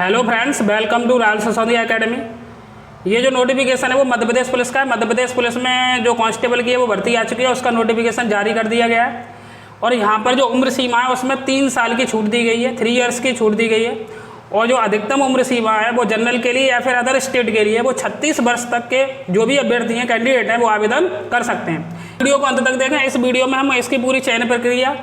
Hello friends, welcome to Royal Sisodia Academy. ये जो notification है वो मध्य प्रदेश पुलिस का है। मध्य प्रदेश पुलिस में जो कांस्टेबल की है वो भर्ती आ चुकी है, उसका नोटिफिकेशन जारी कर दिया गया है। और यहाँ पर जो उम्र सीमा है उसमें 3 साल की छूट दी गई है, 3 इयर्स की छूट दी गई है। और जो अधिकतम उम्र सीमा है वो जनरल के लिए या फिर अदर स्टेट के लिए वो 36 वर्ष तक के जो भी अभ्यर्थी हैं, कैंडिडेट हैं, वो आवेदन कर सकते हैं। वीडियो को अंत तक देखें। इस वीडियो में हम इसकी पूरी चयन प्रक्रिया,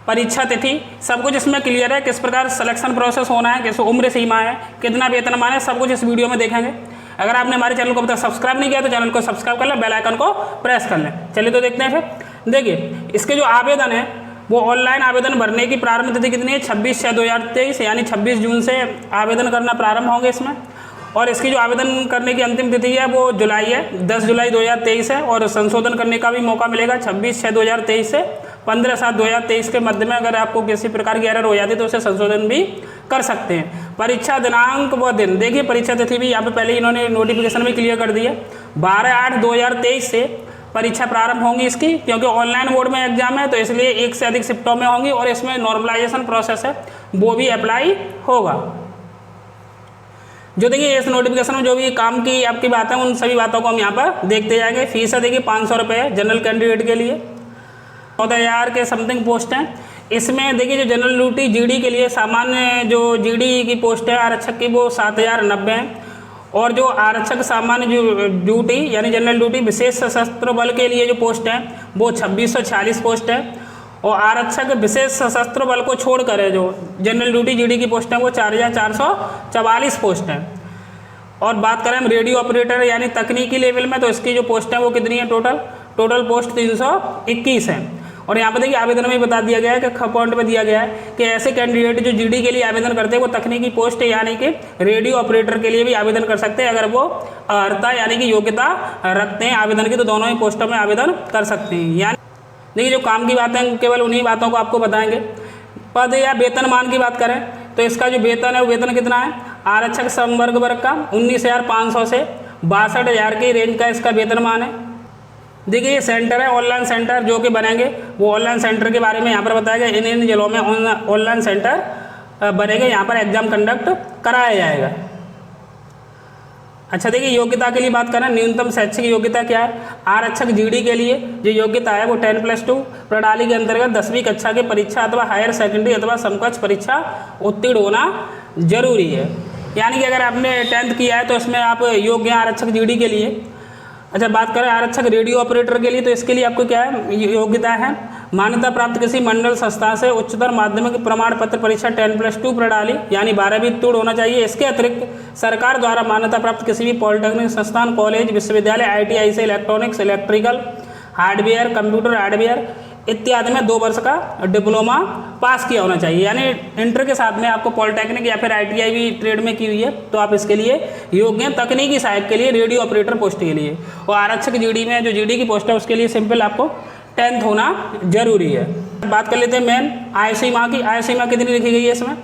परीक्षा तिथि, सब कुछ इसमें क्लियर है। किस प्रकार सिलेक्शन प्रोसेस होना है, किस उम्र सीमा है, कितना वेतनमान है, सब कुछ इस वीडियो में देखेंगे। अगर आपने हमारे चैनल को अब तक सब्सक्राइब नहीं किया तो चैनल को सब्सक्राइब कर लें, बेल आइकन को प्रेस कर लें। चलिए तो देखते हैं फिर। देखिए, इसके जो आवेदन है वो ऑनलाइन आवेदन भरने की प्रारंभ तिथि कितनी है? 26/6/2023 यानी 26 जून से आवेदन करना प्रारंभ होंगे इसमें। और इसकी जो आवेदन करने की अंतिम तिथि है वो जुलाई है, 10 जुलाई 2023 है। और संशोधन करने का भी मौका मिलेगा 26/6/2023 से 15/7/2023 के मध्य में। अगर आपको किसी प्रकार की एरर हो जाती है तो उसे संशोधन भी कर सकते हैं। परीक्षा दिनांक व दिन, देखिए परीक्षा तिथि भी यहाँ पे पहले इन्होंने नोटिफिकेशन में क्लियर कर दी है। 12/8/2023 से परीक्षा प्रारंभ होंगी इसकी, क्योंकि ऑनलाइन मोड में एग्जाम है तो इसलिए एक से अधिक शिफ्टों में होंगी। और इसमें नॉर्मलाइजेशन प्रोसेस है वो भी अप्लाई होगा। जो देखिए इस नोटिफिकेशन में जो भी काम की आपकी बात है उन सभी बातों को हम यहाँ पर देखते जाएंगे। फीस है देखिए 500 रुपये जनरल कैंडिडेट के लिए। 14,000 के समथिंग पोस्ट हैं। इसमें देखिए जो जनरल ड्यूटी जीडी के लिए सामान्य जो जीडी की पोस्ट है आरक्षक की वो 7,090 है। और जो आरक्षक सामान्य जो ड्यूटी यानी जनरल ड्यूटी विशेष सशस्त्र बल के लिए जो पोस्ट है वो 2646 पोस्ट है। और आरक्षक विशेष सशस्त्र बल को छोड़कर है जो जनरल ड्यूटी जीडी की पोस्ट है वो 4,444 पोस्ट है। और बात करें हम रेडियो ऑपरेटर यानी तकनीकी लेवल में तो इसकी जो पोस्ट है वो कितनी है? टोटल पोस्ट 321 है। और यहाँ पर देखिए आवेदन में बता दिया गया है कि पॉइंट में दिया गया है कि ऐसे कैंडिडेट जो जीडी के लिए आवेदन करते हैं वो तकनीकी पोस्ट यानी कि रेडियो ऑपरेटर के लिए भी आवेदन कर सकते हैं। अगर वो अर्हता यानी कि योग्यता रखते हैं आवेदन की तो दोनों ही पोस्टों में आवेदन कर सकते हैं। यानी देखिए जो काम की बातें हैं केवल उन्हीं बातों को आपको बताएंगे। पद या वेतनमान की बात करें तो इसका जो वेतन है वो वेतन कितना है? आरक्षक संवर्ग वर्ग का 19,500 से 62,000 की रेंज का इसका वेतनमान है। देखिए ये सेंटर है, ऑनलाइन सेंटर जो कि बनेंगे वो ऑनलाइन सेंटर के बारे में यहाँ पर बताया गया। इन जिलों में ऑनलाइन सेंटर बनेंगे, यहाँ पर एग्जाम कंडक्ट कराया जाएगा। अच्छा देखिए योग्यता के लिए बात करें, न्यूनतम शैक्षिक योग्यता क्या है? आरक्षक जीडी के लिए जो योग्यता है वो 10+2 प्रणाली के अंतर्गत 10वीं कक्षा की परीक्षा अथवा हायर सेकेंडरी अथवा समकक्ष परीक्षा उत्तीर्ण होना जरूरी है। यानी कि अगर आपने 10th किया है तो इसमें आप योग्य हैं आरक्षक जीडी के लिए। अच्छा बात करें आरक्षक रेडियो ऑपरेटर के लिए तो इसके लिए आपको क्या है? योग्यता है मान्यता प्राप्त किसी मंडल संस्था से उच्चतर माध्यमिक प्रमाण पत्र परीक्षा 10+2 प्रणाली यानी 12वीं उत्तीर्ण होना चाहिए। इसके अतिरिक्त सरकार द्वारा मान्यता प्राप्त किसी भी पॉलिटेक्निक संस्थान, कॉलेज, विश्वविद्यालय, ITI से electronics, electrical, hardware, computer hardware इत्यादि में 2 वर्ष का डिप्लोमा पास किया होना चाहिए। यानी इंटर के साथ में आपको पॉलिटेक्निक या फिर ITI भी ट्रेड में की हुई है तो आप इसके लिए योग्य हैं तकनीकी सहायक के लिए रेडियो ऑपरेटर पोस्ट के लिए। और आरक्षक जीडी में जो जीडी की पोस्ट है उसके लिए सिंपल आपको 10th होना जरूरी है। बात कर लेते हैं मेन आय सीमा की। आय सीमा कितनी लिखी गई है इसमें?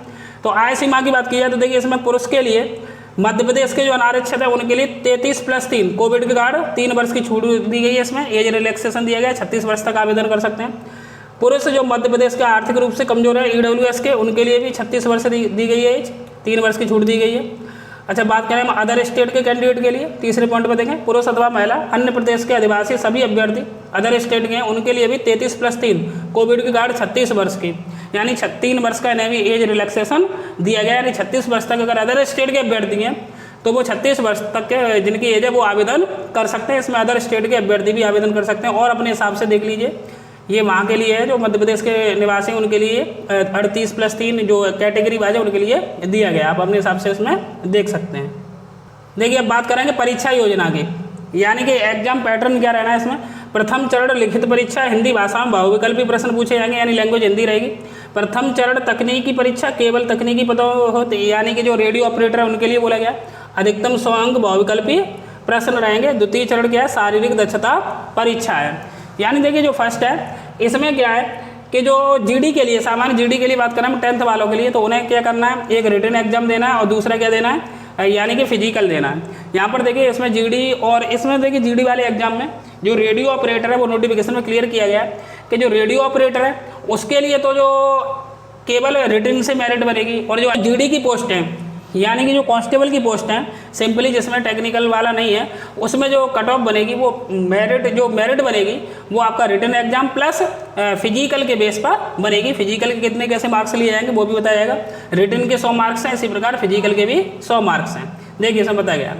तो आय सीमा की बात की जाए तो देखिए इसमें पुरुष के लिए मध्य प्रदेश के जो अनारक्षित है उनके लिए 33+3 कोविड के कारण 3 वर्ष की छूट दी गई है। इसमें एज रिलैक्सेशन दिया गया है, 36 वर्ष तक आवेदन कर सकते हैं। पुरुष जो मध्य प्रदेश के आर्थिक रूप से कमजोर है EWS के उनके लिए भी 36 वर्ष दी गई है एज, 3 वर्ष की छूट दी गई है। अच्छा बात करें हम अदर स्टेट के कैंडिडेट के लिए, तीसरे पॉइंट पर देखें पुरुष अथवा महिला अन्य प्रदेश के आदिवासी सभी अभ्यर्थी अदर स्टेट के हैं उनके लिए भी 33+3 कोविड के कारण 36 वर्ष की यानी 3 वर्ष का इन्हें भी एज रिलैक्सेशन दिया गया। यानी 36 वर्ष तक अगर अदर स्टेट के अभ्यर्थी हैं तो वो 36 वर्ष तक के जिनकी एज है वो आवेदन कर सकते हैं। इसमें अदर स्टेट के अभ्यर्थी भी आवेदन कर सकते हैं। और अपने हिसाब से देख लीजिए ये वहाँ के लिए है जो मध्य प्रदेश के निवासी उनके लिए 38+3 जो कैटेगरी वाइज है उनके लिए दिया गया। आप अपने हिसाब से इसमें देख सकते हैं। देखिए अब बात करेंगे परीक्षा योजना की, यानी कि एग्जाम पैटर्न क्या रहना है इसमें। प्रथम चरण लिखित परीक्षा हिंदी भाषा में बहुविकल्पी प्रश्न पूछे जाएंगे यानी लैंग्वेज हिंदी रहेगी। प्रथम चरण तकनीकी परीक्षा केवल तकनीकी पदों होते यानी कि जो रेडियो ऑपरेटर है उनके लिए बोला गया। अधिकतम 100 अंक बहुविकल्पी प्रश्न रहेंगे। द्वितीय चरण क्या है? शारीरिक दक्षता परीक्षा है। यानी देखिए जो फर्स्ट है इसमें क्या है कि जो जीडी के लिए सामान्य जीडी के लिए बात करें हम 10th वालों के लिए तो उन्हें क्या करना है? एक रिटन एग्जाम देना है और दूसरा क्या देना है? यानी कि फिजिकल देना है। यहाँ पर देखिए इसमें जीडी और इसमें देखिए जीडी वाले एग्जाम में जो रेडियो ऑपरेटर है वो नोटिफिकेशन में क्लियर किया गया है कि जो रेडियो ऑपरेटर है उसके लिए तो जो केवल रिटन से मेरिट बनेगी और जो जीडी की पोस्ट है यानी कि जो कांस्टेबल की पोस्ट है सिंपली जिसमें टेक्निकल वाला नहीं है, उसमें जो कट ऑफ बनेगी वो मेरिट बनेगी वो आपका रिटन एग्जाम प्लस फिजिकल के बेस पर बनेगी। फिजिकल के कितने कैसे मार्क्स लिए जाएंगे वो भी बताया जाएगा। रिटन के 100 मार्क्स हैं, इसी प्रकार फिजिकल के भी 100 मार्क्स हैं। देखिए इसमें बताया गया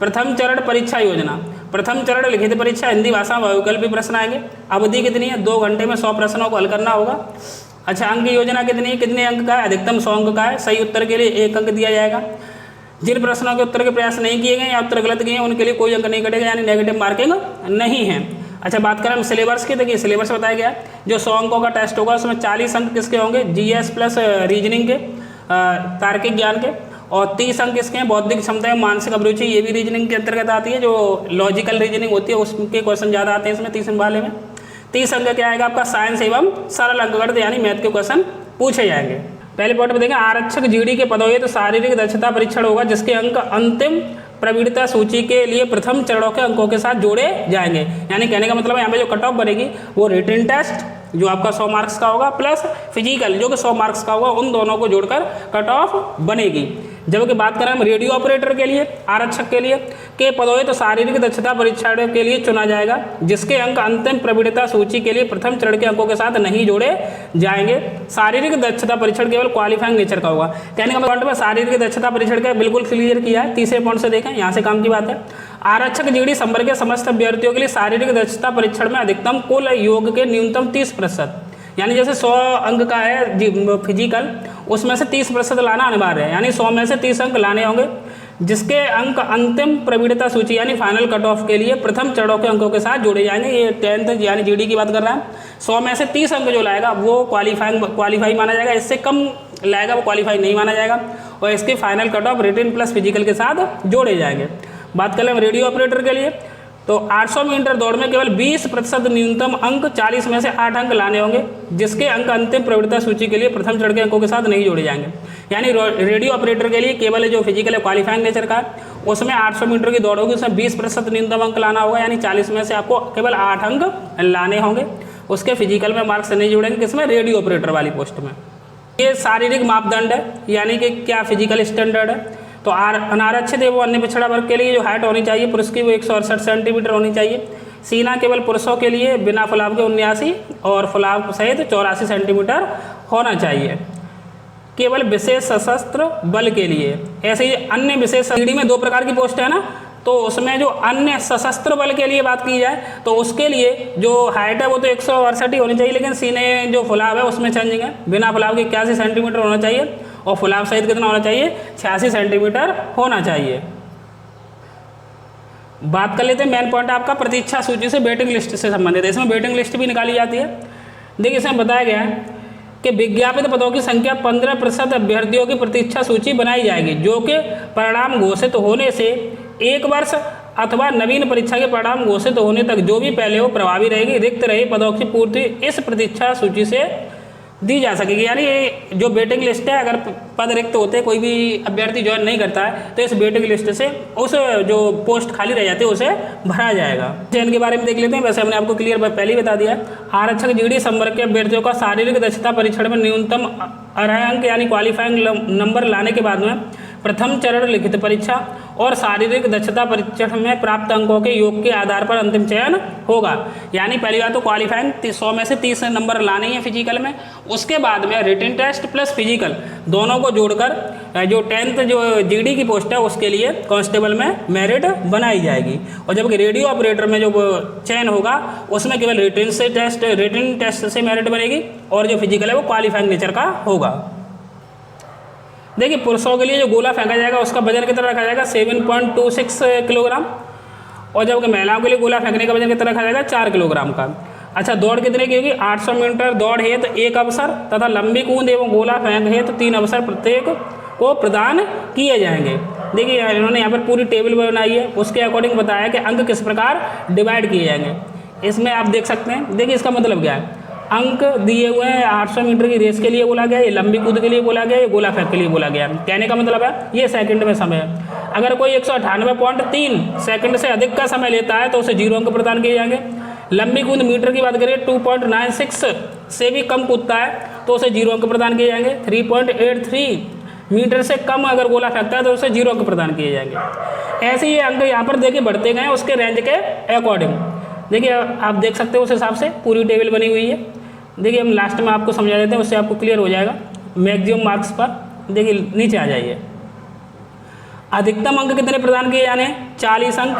प्रथम चरण परीक्षा योजना। प्रथम चरण लिखित परीक्षा हिंदी भाषा में वैकल्पिक प्रश्न आएंगे। अवधि कितनी है? 2 घंटे में 100 प्रश्नों को हल करना होगा। अच्छा, अंक योजना कितनी है? कितने अंक का है? अधिकतम 100 अंक का है। सही उत्तर के लिए 1 अंक दिया जाएगा। जिन प्रश्नों के उत्तर के प्रयास नहीं किए गए या उत्तर गलत किए हैं उनके लिए कोई अंक नहीं कटेगा, यानी नेगेटिव मार्किंग नहीं है। अच्छा, बात करें हम सिलेबस की। देखिए सिलेबस बताया गया जो 100 अंकों का टेस्ट होगा उसमें 40 अंक किसके होंगे? जीएस प्लस रीजनिंग के, तार्किक ज्ञान के, और 30 अंक किसके हैं? बौद्धिक क्षमता, मानसिक अभिरुचि, ये भी रीजनिंग के अंतर्गत आती है। जो लॉजिकल रीजनिंग होती है उसके क्वेश्चन ज़्यादा आते हैं इसमें 30 वाले में। 30 अंक क्या आएगा आपका? साइंस एवं सरल अंकगणित यानी मैथ के क्वेश्चन पूछे जाएंगे। पहले पॉइंट में देखें आरक्षक जीडी के पदों तो शारीरिक दक्षता परीक्षण होगा जिसके अंक अंतिम प्रवीणता सूची के लिए प्रथम चरणों के अंकों के साथ जोड़े जाएंगे। यानी कहने का मतलब है यहाँ पे जो कट ऑफ बनेगी वो रिटन टेस्ट जो आपका 100 मार्क्स का होगा प्लस फिजिकल जो कि 100 मार्क्स का होगा, उन दोनों को जोड़कर कट ऑफ बनेगी। जबकि बात करें हम रेडियो ऑपरेटर के लिए, आरक्षक के लिए के पदों तो शारीरिक दक्षता परीक्षण के लिए चुना जाएगा जिसके अंक अंतिम प्रवीणता सूची के लिए प्रथम चरण के अंकों के साथ नहीं जोड़े जाएंगे। शारीरिक दक्षता परीक्षण केवल क्वालिफाइंग नेचर का होगा। कहने का मतलब में शारीरिक दक्षता परीक्षण का बिल्कुल क्लियर किया है। तीसरे पॉइंट से देखें, यहाँ से काम की बात है। आरक्षक जीडी संवर्ग के समस्त अभ्यर्थियों के लिए शारीरिक दक्षता परीक्षण में अधिकतम कुल योग के न्यूनतम 30%, यानी जैसे 100 अंक का है फिजिकल, उसमें से 30% लाना अनिवार्य है, यानी 100 में से 30 अंक लाने होंगे जिसके अंक अंतिम प्रवीणता सूची यानी फाइनल कट ऑफ के लिए प्रथम चरणों के अंकों के साथ जोड़े जाएंगे। ये 10th यानी जीडी की बात कर रहे हैं। 100 में से 30 अंक जो लाएगा वो क्वालिफाई माना जाएगा, इससे कम लाएगा वो क्वालिफाई नहीं माना जाएगा, और इसके final cut off written plus physical के साथ जोड़े जाएंगे। बात करें रेडियो ऑपरेटर के लिए तो 800 मीटर दौड़ में केवल 20% न्यूनतम अंक 40 में से 8 अंक लाने होंगे जिसके अंक अंतिम प्रवृत्ता सूची के लिए प्रथम चरण के अंकों के साथ नहीं जोड़े जाएंगे। यानी रेडियो ऑपरेटर के लिए केवल जो फिजिकल है क्वालिफाइंग नेचर का उसमें 800 मीटर की दौड़ होगी, उसमें 20% न्यूनतम अंक लाना होगा, यानी 40 में से आपको केवल 8 अंक लाने होंगे। उसके फिजिकल में मार्क्स नहीं जुड़ेंगे, किसमें? रेडियो ऑपरेटर वाली पोस्ट में। ये शारीरिक मापदंड है, यानी कि क्या फिजिकल स्टैंडर्ड है। तो अनारक्षित एवं अन्य पिछड़ा वर्ग के लिए जो हाइट होनी चाहिए पुरुष की वो 168 सेंटीमीटर होनी चाहिए। सीना केवल पुरुषों के लिए बिना फुलाव के 79 और फुलाव सहित 84 सेंटीमीटर होना चाहिए केवल विशेष सशस्त्र बल के लिए। ऐसे ही अन्य विशेष जीडी में 2 प्रकार की पोस्ट है ना, तो उसमें जो अन्य सशस्त्र बल के लिए बात की जाए तो उसके लिए जो हाइट है वो तो 168 होनी चाहिए, लेकिन सीने जो फुलाव है उसमें चेंजिंग है। बिना फुलाव के 81 सेंटीमीटर होना चाहिए और फुलाव सहित कितना होना चाहिए? 86 सेंटीमीटर होना चाहिए। बात कर लेते हैं मेन पॉइंट आपका प्रतीक्षा सूची से वेटिंग लिस्ट से संबंधित है। इसमें वेटिंग लिस्ट भी निकाली जाती है। देखिए इसमें बताया गया है कि विज्ञापित पदों की संख्या 15% अभ्यर्थियों की प्रतीक्षा सूची बनाई जाएगी जो कि परिणाम घोषित होने से 1 वर्ष अथवा नवीन परीक्षा के परिणाम घोषित होने तक जो भी पहले हो प्रभावी रहेगी। रिक्त रही पदों की पूर्ति इस प्रतीक्षा सूची से दी जा सकेगी। यानी ये जो वेटिंग लिस्ट है, अगर पद रिक्त होते कोई भी अभ्यर्थी ज्वाइन नहीं करता है तो इस वेटिंग लिस्ट से उस जो पोस्ट खाली रह जाती है उसे भरा जाएगा। चयन के बारे में देख लेते हैं। वैसे हमने आपको क्लियर पहले ही बता दिया है। आरक्षक जीडी संवर्ग के अभ्यर्थियों का शारीरिक दक्षता परीक्षण में न्यूनतम 2.5 अंक यानी क्वालिफाइंग नंबर लाने के बाद में प्रथम चरण लिखित परीक्षा और शारीरिक दक्षता परीक्षण में प्राप्त अंकों के योग के आधार पर अंतिम चयन होगा। यानी पहली बात तो क्वालिफाइंग 100 में से 30 नंबर लाने हैं फिजिकल में, उसके बाद में रिटन टेस्ट प्लस फिजिकल दोनों को जोड़कर जो 10th जो जीडी की पोस्ट है उसके लिए कांस्टेबल में मेरिट बनाई जाएगी। और जबकि रेडियो ऑपरेटर में जो चयन होगा उसमें केवल रिटन टेस्ट से मेरिट बनेगी और जो फिजिकल है वो क्वालिफाइंग नेचर का होगा। देखिए पुरुषों के लिए जो गोला फेंका जाएगा उसका वजन कितना रखा जाएगा? 7.26 किलोग्राम, और जबकि महिलाओं के लिए गोला फेंकने का वजन कितना रखा जाएगा? 4 किलोग्राम का। अच्छा, दौड़ कितने की होगी? 800 मीटर दौड़ हेतु 1 अवसर तथा लंबी कूद एवं गोला फेंक हेतु 3 अवसर प्रत्येक को प्रदान किए जाएंगे। देखिए इन्होंने यहाँ पर पूरी टेबल बनाई है, उसके अकॉर्डिंग बताया कि अंक किस प्रकार डिवाइड किए जाएंगे। इसमें आप देख सकते हैं। देखिए इसका मतलब क्या है, अंक दिए हुए हैं 800 मीटर की रेस के लिए बोला गया, ये लंबी कूद के लिए बोला गया, ये गोला फेंक के लिए बोला गया। कहने का मतलब है ये सेकंड में समय है। अगर कोई 198.3 सेकंड से अधिक का समय लेता है तो उसे 0 अंक प्रदान किए जाएंगे। लंबी कूद मीटर की बात करें 2.96 से भी कम कूदता है तो उसे 0 अंक प्रदान किए जाएंगे। 3.83 मीटर से कम अगर गोला फेंकता है तो उसे 0 अंक प्रदान किए जाएंगे। ऐसे ये अंक यहाँ पर देखिए बढ़ते गए उसके रेंज के अकॉर्डिंग। देखिए आप देख सकते हो उस हिसाब से पूरी टेबल बनी हुई है। देखिए हम लास्ट में आपको समझा देते हैं, उससे आपको क्लियर हो जाएगा। मैक्सिमम मार्क्स पर देखिए नीचे आ जाइए। अधिकतम अंक कितने प्रदान किए जाने हैं? 40 अंक।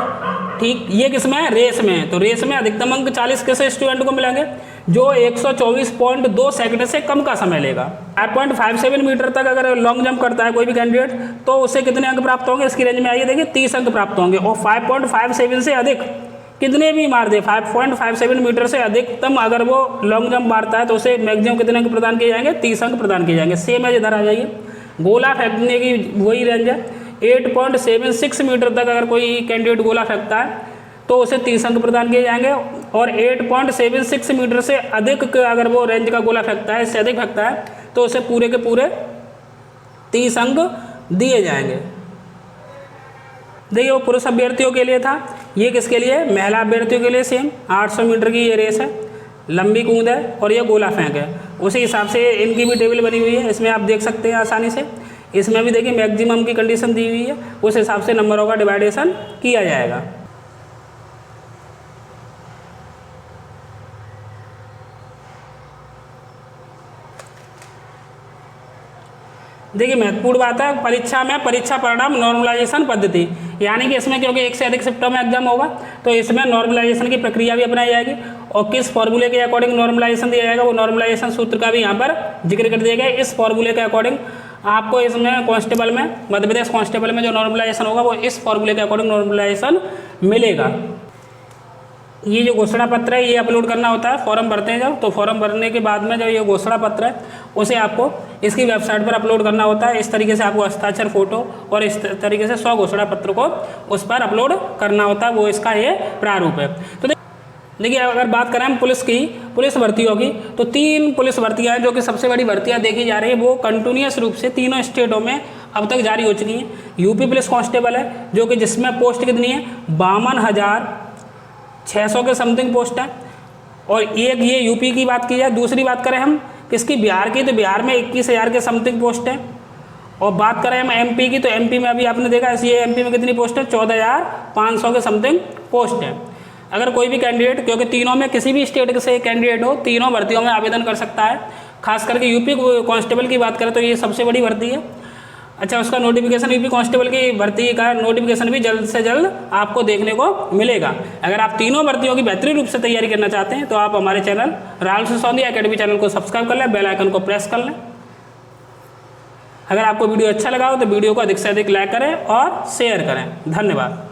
ठीक, ये किसमें है? रेस में है। तो रेस में अधिकतम अंक 40 किस स्टूडेंट को मिलेंगे? जो 124.2 सेकंड से कम का समय लेगा। 5.57 मीटर तक अगर लॉन्ग जंप करता है कोई भी कैंडिडेट तो उसे कितने अंक प्राप्त होंगे? इसकी रेंज में आइए देखिए 30 अंक प्राप्त होंगे। और 5.57 से अधिक कितने भी मार दे, 5.57 मीटर से अधिकतम अगर वो लॉन्ग जंप मारता है तो उसे मैक्सिमम कितने अंक प्रदान किए जाएंगे? 30 अंक प्रदान किए जाएंगे। सेम है, इधर आ जाइए। गोला फेंकने की वही रेंज है। 8.76 मीटर तक अगर कोई कैंडिडेट गोला फेंकता है तो उसे 30 अंक प्रदान किए जाएंगे। और 8.76 मीटर से अधिक अगर वो रेंज का गोला फेंकता है, इससे अधिक फेंकता है तो उसे पूरे के पूरे 30 अंक दिए जाएंगे। देखिए वो पुरुष अभ्यर्थियों के लिए था, ये किसके लिए? महिला अभ्यर्थियों के लिए सेम 800 मीटर की ये रेस है, लंबी कूद है और ये गोला फेंक है। उसी हिसाब से इनकी भी टेबल बनी हुई है, इसमें आप देख सकते हैं आसानी से। इसमें भी देखिए मैक्सिमम की कंडीशन दी हुई है, उस हिसाब से नंबरों का डिवाइडेशन किया जाएगा। देखिए महत्वपूर्ण बात है परीक्षा में, परीक्षा परिणाम नॉर्मलाइजेशन पद्धति, यानी कि इसमें क्योंकि एक से अधिक शिफ्टों में एग्जाम होगा तो इसमें नॉर्मलाइजेशन की प्रक्रिया भी अपनाई जाएगी। और किस फॉर्मूले के अकॉर्डिंग नॉर्मलाइजेशन दिया जाएगा, वो नॉर्मलाइजेशन सूत्र का भी यहाँ पर जिक्र कर दिया गया है। इस फॉर्मूले के अकॉर्डिंग आपको इसमें कांस्टेबल में, मध्य प्रदेश कांस्टेबल में जो नॉर्मलाइजेशन होगा वो इस फॉर्मूले के अकॉर्डिंग नॉर्मलाइजेशन मिलेगा। ये जो घोषणा पत्र है ये अपलोड करना होता है, फॉर्म भरते हैं जब, तो फॉर्म भरने के बाद में जो ये घोषणा पत्र है उसे आपको इसकी वेबसाइट पर अपलोड करना होता है। इस तरीके से आपको हस्ताक्षर फोटो और इस तरीके से 100 घोषणा पत्र को उस पर अपलोड करना होता है, वो इसका ये प्रारूप है। तो देखिए अगर बात करें हम पुलिस भर्तियों की, तो 3 पुलिस भर्तियाँ हैं जो कि सबसे बड़ी भर्तियाँ देखी जा रही है, वो कंटिन्यूस रूप से तीनों स्टेटों में अब तक जारी हो चुकी हैं। यूपी पुलिस कांस्टेबल है जो कि जिसमें पोस्ट कितनी है? 52,600 के समथिंग पोस्ट है। और एक ये यूपी की बात की जाए, दूसरी बात करें हम किसकी? बिहार की, तो बिहार में 21,000 के समथिंग पोस्ट है। और बात करें हम एमपी की, तो एमपी में अभी आपने देखा ये एमपी में कितनी पोस्ट है? 14,500 के समथिंग पोस्ट है। अगर कोई भी कैंडिडेट, क्योंकि तीनों में किसी भी स्टेट से कैंडिडेट हो, तीनों भर्तियों में आवेदन कर सकता है। खास करके यूपी कांस्टेबल की बात करें तो ये सबसे बड़ी भर्ती है। अच्छा, उसका नोटिफिकेशन, यूपी कांस्टेबल की भर्ती का नोटिफिकेशन भी जल्द से जल्द आपको देखने को मिलेगा। अगर आप तीनों भर्तियों की बेहतरीन रूप से तैयारी करना चाहते हैं तो आप हमारे channel Rahul Sisodia academy channel को सब्सक्राइब कर लें, बेल आइकन को प्रेस कर लें। अगर आपको वीडियो अच्छा लगा हो तो वीडियो को अधिक से अधिक लाइक करें और शेयर करें। धन्यवाद।